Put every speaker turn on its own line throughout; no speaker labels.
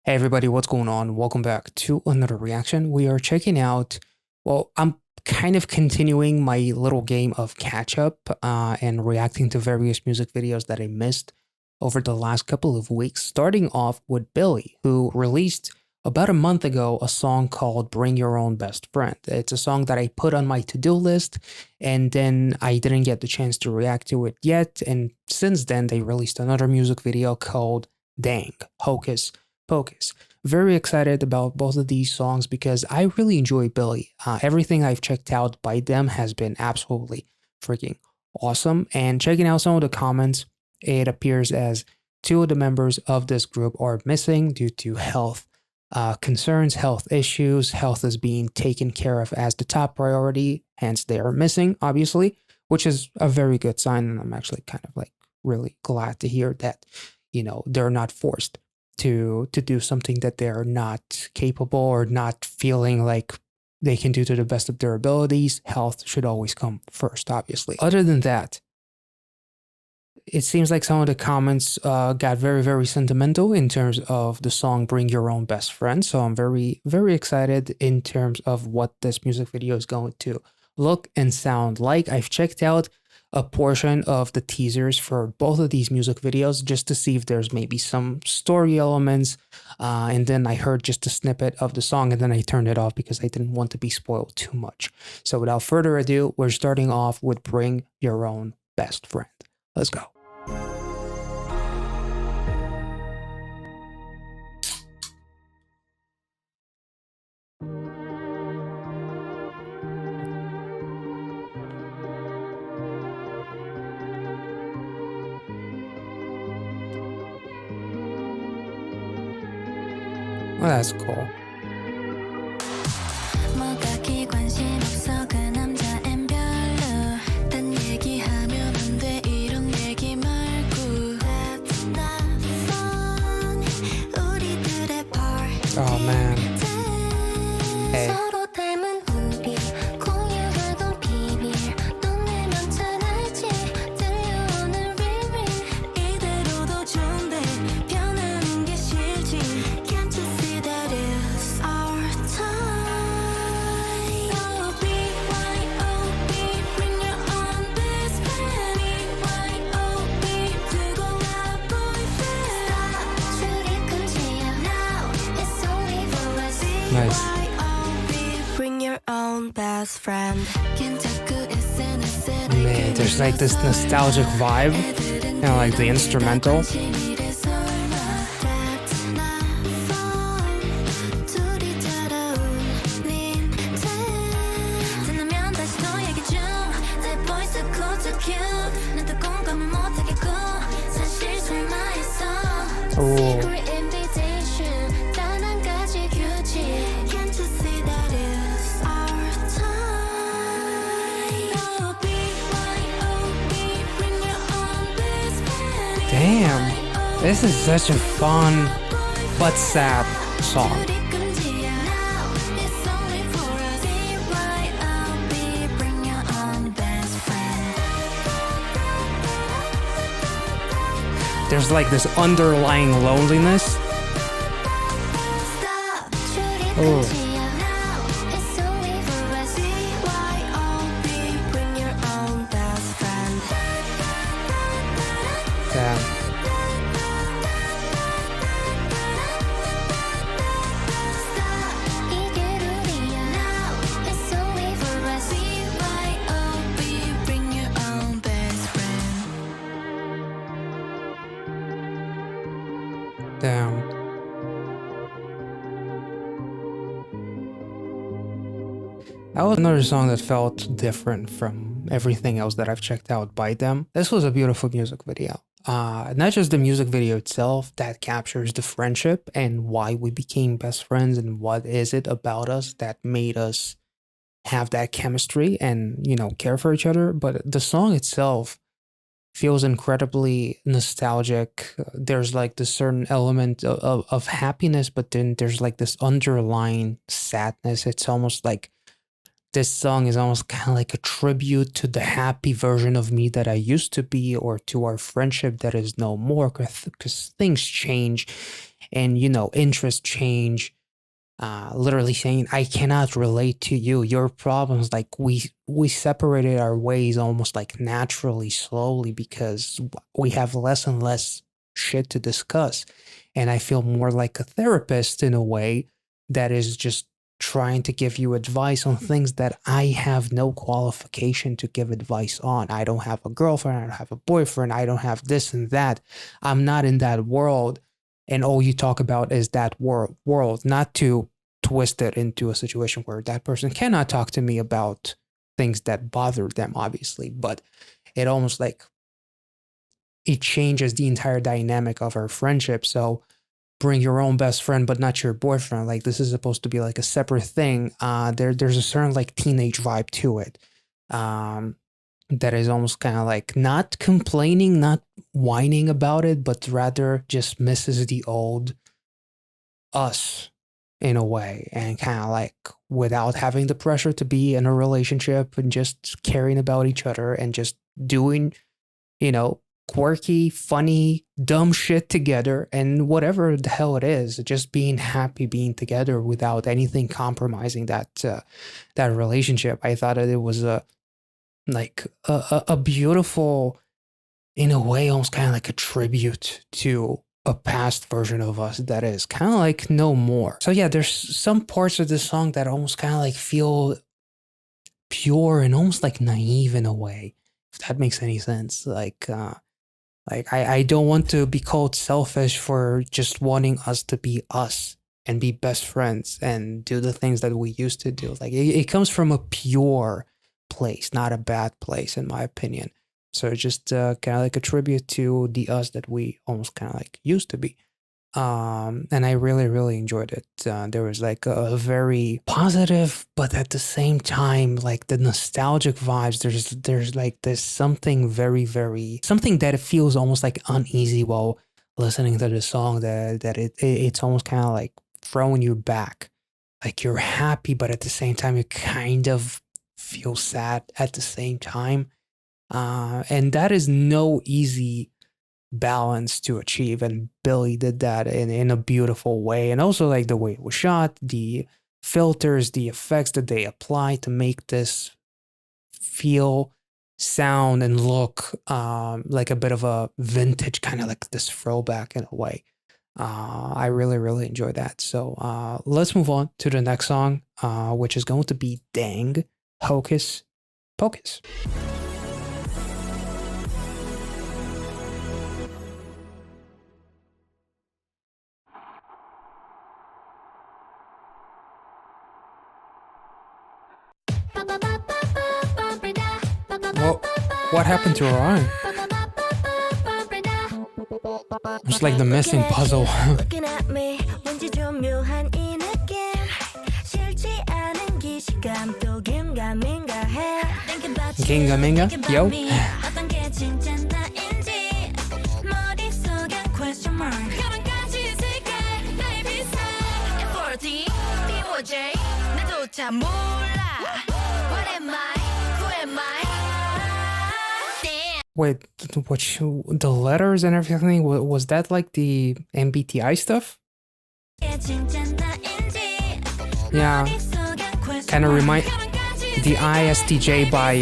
Hey everybody, what's going on? Welcome back to another reaction. We are checking out, I'm kind of continuing my little game of catch up and reacting to various music videos that I missed over the last couple of weeks, starting off with Billie, who released about a month ago a song called Bring Your Own Best Friend. It's a song that I put on my to-do list and then I didn't get the chance to react to it yet. And since then, they released another music video called Dang, Hocus, Pocus. Very excited about both of these songs because I really enjoy Billie. Everything I've checked out by them has been absolutely freaking awesome. And checking out some of the comments, it appears as two of the members of this group are missing due to health concerns, health issues. Health is being taken care of as the top priority, hence they are missing, obviously, which is a very good sign. And I'm actually kind of like really glad to hear that, they're not forced to do something that they're not capable or not feeling like they can do to the best of their abilities. Health should always come first, obviously. Other than that, it seems like some of the comments got very, very sentimental in terms of the song Bring Your Own Best Friend. So I'm very, very excited in terms of what this music video is going to look and sound like. I've checked out a portion of the teasers for both of these music videos just to see if there's maybe some story elements. And then I heard just a snippet of the song and then I turned it off because I didn't want to be spoiled too much. So without further ado, we're starting off with Bring Your Own Best Friend. Let's go. Well, that's cool. Oh man. Hey. Nice.
Bring your own best friend.
Man, there's like this nostalgic vibe, like the instrumental. Oh. Damn, this is such a fun but sad song. There's like this underlying loneliness. Oh. Damn. Damn. That was another song that felt different from everything else that I've checked out by them. This was a beautiful music video. Not just the music video itself that captures the friendship and why we became best friends and what is it about us that made us have that chemistry and, care for each other. But the song itself feels incredibly nostalgic. There's like this certain element of happiness, but then there's like this underlying sadness. It's almost like this song is almost kind of like a tribute to the happy version of me that I used to be, or to our friendship that is no more, because things change and, interests change. Literally saying, I cannot relate to you. Your problems, like we separated our ways almost like naturally, slowly, because we have less and less shit to discuss. And I feel more like a therapist in a way that is just trying to give you advice on things that I have no qualification to give advice on. I don't have a girlfriend, I don't have a boyfriend, I don't have this and that. I'm not in that world. And all you talk about is that world, not to twist it into a situation where that person cannot talk to me about things that bother them, obviously. But it almost like it changes the entire dynamic of our friendship. So bring your own best friend, but not your boyfriend. Like, this is supposed to be like a separate thing. There's a certain like teenage vibe to it. That is almost kind of like not complaining, not whining about it, but rather just misses the old us in a way, and kind of like without having the pressure to be in a relationship, and just caring about each other and just doing, quirky, funny, dumb shit together, and whatever the hell it is, just being happy being together without anything compromising that relationship. I thought that it was a beautiful, in a way, almost kind of like a tribute to a past version of us that is kind of like no more. So yeah, there's some parts of this song that almost kind of like feel pure and almost like naive in a way, if that makes any sense. I don't want to be called selfish for just wanting us to be us and be best friends and do the things that we used to do. Like, it comes from a pure place, not a bad place, in my opinion. So just kind of like a tribute to the us that we almost kind of like used to be. And I really, really enjoyed it. There was like a very positive, but at the same time, like the nostalgic vibes. There's like this something very, very, something that it feels almost like uneasy while listening to the song, that it's almost kind of like throwing you back. Like, you're happy, but at the same time, you kind of feel sad at the same time. And that is no easy balance to achieve, and Billlie did that in a beautiful way. And also like the way it was shot, the filters, the effects that they apply to make this feel, sound, and look like a bit of a vintage, kind of like this throwback in a way. I really, really enjoy that. So let's move on to the next song, which is going to be Dang, Hocus Pocus. Well, what happened to her arm? It's like the missing puzzle. Ginga Minga? Yo? Wait, the letters and everything, was that like the MBTI stuff? Yeah, kind of remind the ISTJ by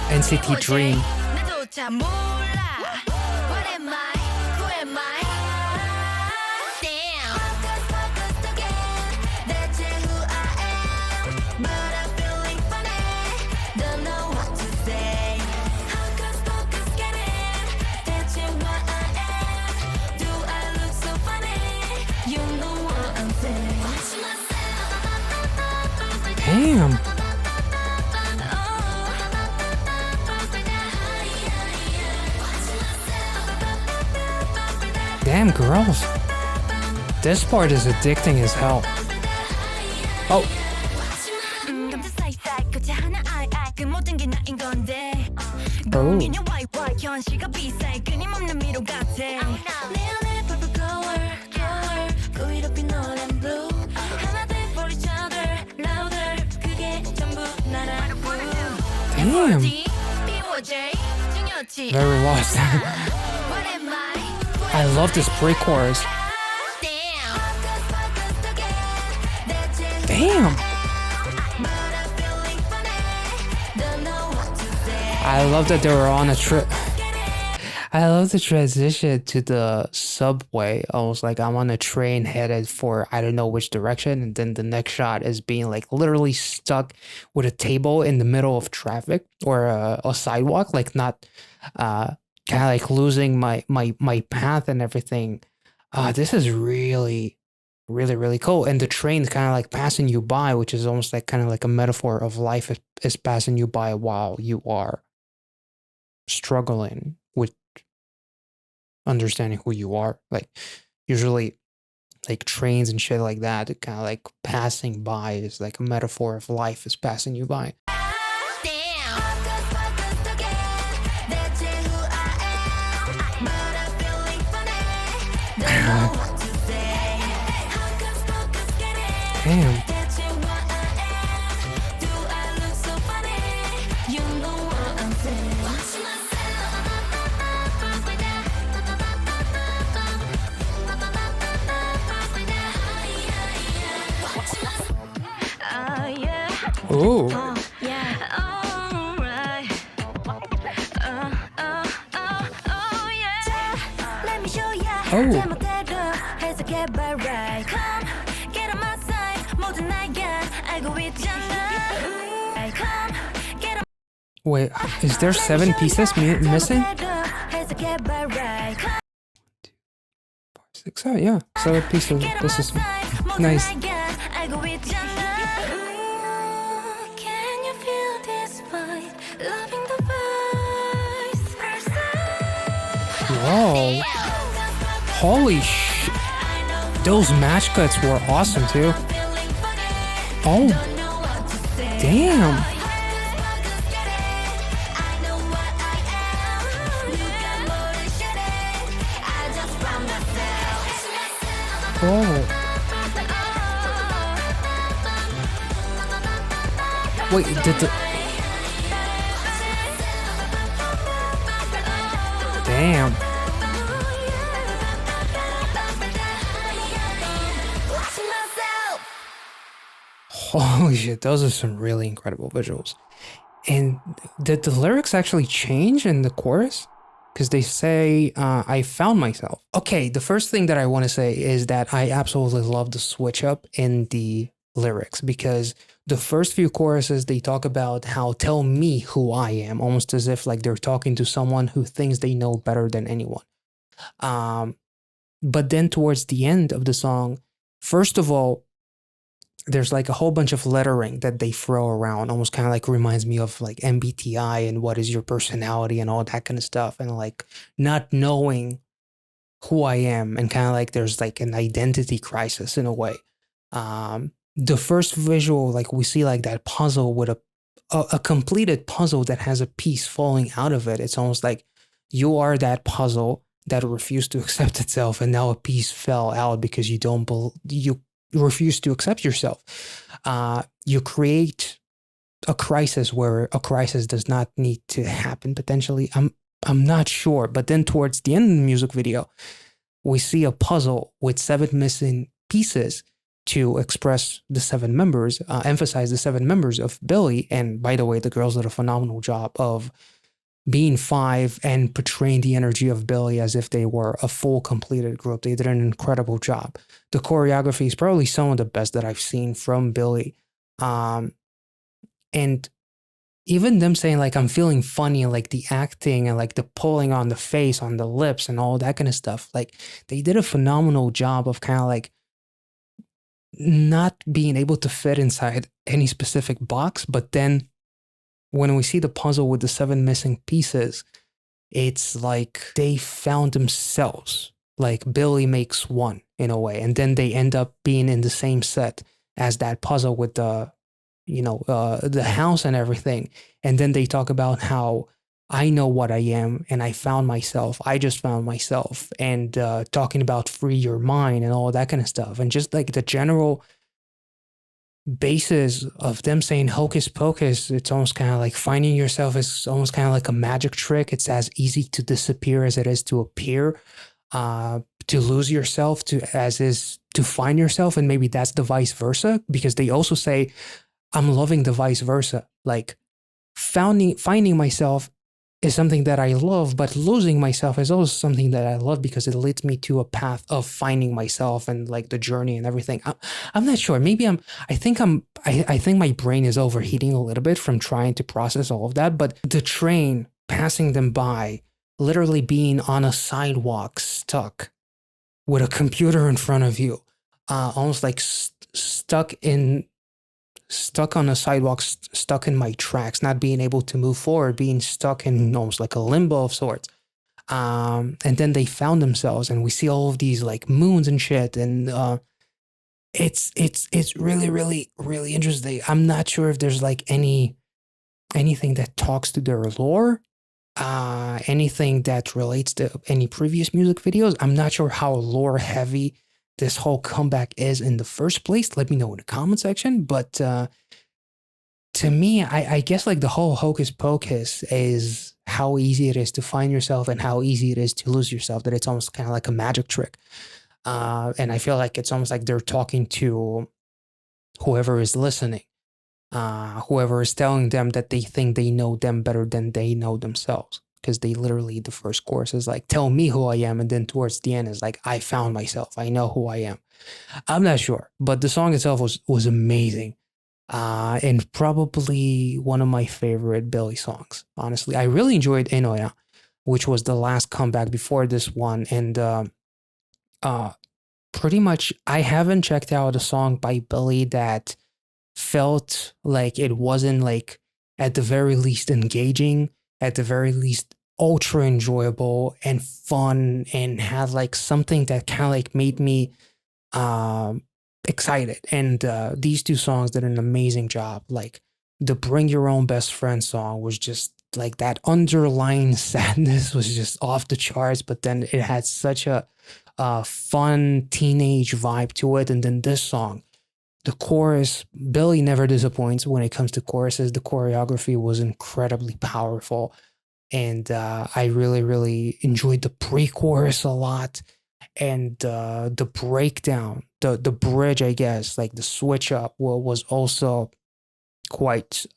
NCT Dream. Damn. Damn, girls. This part is addicting as hell. Oh. Damn. Very lost. I love this break chorus. Damn. I love that they were on a trip. I love the transition to the subway. Almost like I'm on a train headed for I don't know which direction, and then the next shot is being like literally stuck with a table in the middle of traffic or a sidewalk, like not kind of like losing my path and everything. This is really, really, really cool. And the train's kind of like passing you by, which is almost like kind of like a metaphor of life is passing you by while you are struggling with understanding who you are. Like usually like trains and shit like that, it kind of like passing by is like a metaphor of life is passing you by. Damn. Ooh. Oh. Wait, is there 7 pieces missing? 6, oh yeah, 7 pieces. This is nice. Whoa. Holy shit. Those match cuts were awesome too. Oh. Damn. Oh. Wait, did the... Damn. Holy shit, those are some really incredible visuals. And did the lyrics actually change in the chorus? Because they say, I found myself. Okay, the first thing that I want to say is that I absolutely love the switch up in the lyrics, because the first few choruses, they talk about how tell me who I am, almost as if like they're talking to someone who thinks they know better than anyone. But then towards the end of the song, first of all, there's like a whole bunch of lettering that they throw around, almost kind of like reminds me of like MBTI and what is your personality and all that kind of stuff. And like not knowing who I am, and kind of like there's like an identity crisis in a way. The first visual, like we see like that puzzle with a completed puzzle that has a piece falling out of it. It's almost like you are that puzzle that refused to accept itself, and now a piece fell out because you refuse to accept yourself. You create a crisis where a crisis does not need to happen potentially. I'm not sure. But then towards the end of the music video, we see a puzzle with 7 missing pieces to express the 7 members, emphasize the 7 members of Billlie. And by the way, the girls did a phenomenal job of being 5 and portraying the energy of Billlie as if they were a full completed group. They did an incredible job. The choreography is probably some of the best that I've seen from Billlie. And even them saying like, I'm feeling funny, and like the acting and like the pulling on the face, on the lips and all that kind of stuff. Like they did a phenomenal job of kind of like not being able to fit inside any specific box. But then when we see the puzzle with the 7 missing pieces, it's like they found themselves. Like Billlie makes one in a way, and then they end up being in the same set as that puzzle with the, the house and everything. And then they talk about how I know what I am and I found myself. I just found myself, and talking about free your mind and all that kind of stuff. And just like the general basis of them saying hocus pocus, it's almost kind of like finding yourself is almost kind of like a magic trick. It's as easy to disappear as it is to appear, to lose yourself to as is to find yourself. And maybe that's the vice versa, because they also say, I'm loving the vice versa. Like finding myself is something that I love, but losing myself is also something that I love because it leads me to a path of finding myself and like the journey and everything. I'm not sure. Maybe I think my brain is overheating a little bit from trying to process all of that. But the train passing them by, literally being on a sidewalk stuck with a computer in front of you, almost like stuck on a sidewalk, stuck in my tracks, not being able to move forward, being stuck in almost like a limbo of sorts. And then they found themselves, and we see all of these like moons and shit, and it's really really interesting. I'm not sure if there's like anything that talks to their lore, anything that relates to any previous music videos. I'm not sure how lore heavy this whole comeback is in the first place. Let me know in the comment section. But to me, I guess like the whole hocus pocus is how easy it is to find yourself and how easy it is to lose yourself, that it's almost kind of like a magic trick. And I feel like it's almost like they're talking to whoever is listening, whoever is telling them that they think they know them better than they know themselves. Because they literally, the first chorus is like, tell me who I am. And then towards the end is like, I found myself. I know who I am. I'm not sure, but the song itself was amazing. And probably one of my favorite Billlie songs. Honestly, I really enjoyed Enoya, which was the last comeback before this one. And pretty much, I haven't checked out a song by Billlie that felt like it wasn't like at the very least engaging, at the very least ultra enjoyable and fun, and had like something that kind of like made me excited. And these two songs did an amazing job. Like the Bring Your Own Best Friend song was just like that underlying sadness was just off the charts, but then it had such a fun teenage vibe to it. And then this song, the chorus, Billlie never disappoints when it comes to choruses. The choreography was incredibly powerful. And I really, really enjoyed the pre-chorus a lot. And the breakdown, the bridge, I guess, like the switch up was also quite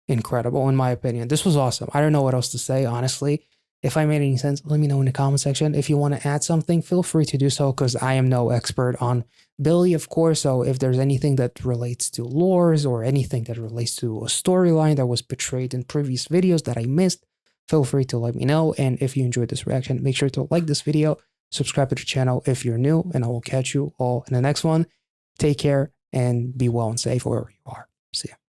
incredible in my opinion. This was awesome. I don't know what else to say, honestly. If I made any sense, let me know in the comment section. If you want to add something, feel free to do so, because I am no expert on Billlie, of course. So if there's anything that relates to lores or anything that relates to a storyline that was portrayed in previous videos that I missed, feel free to let me know. And if you enjoyed this reaction, make sure to like this video, subscribe to the channel if you're new, and I will catch you all in the next one. Take care and be well and safe wherever you are. See ya.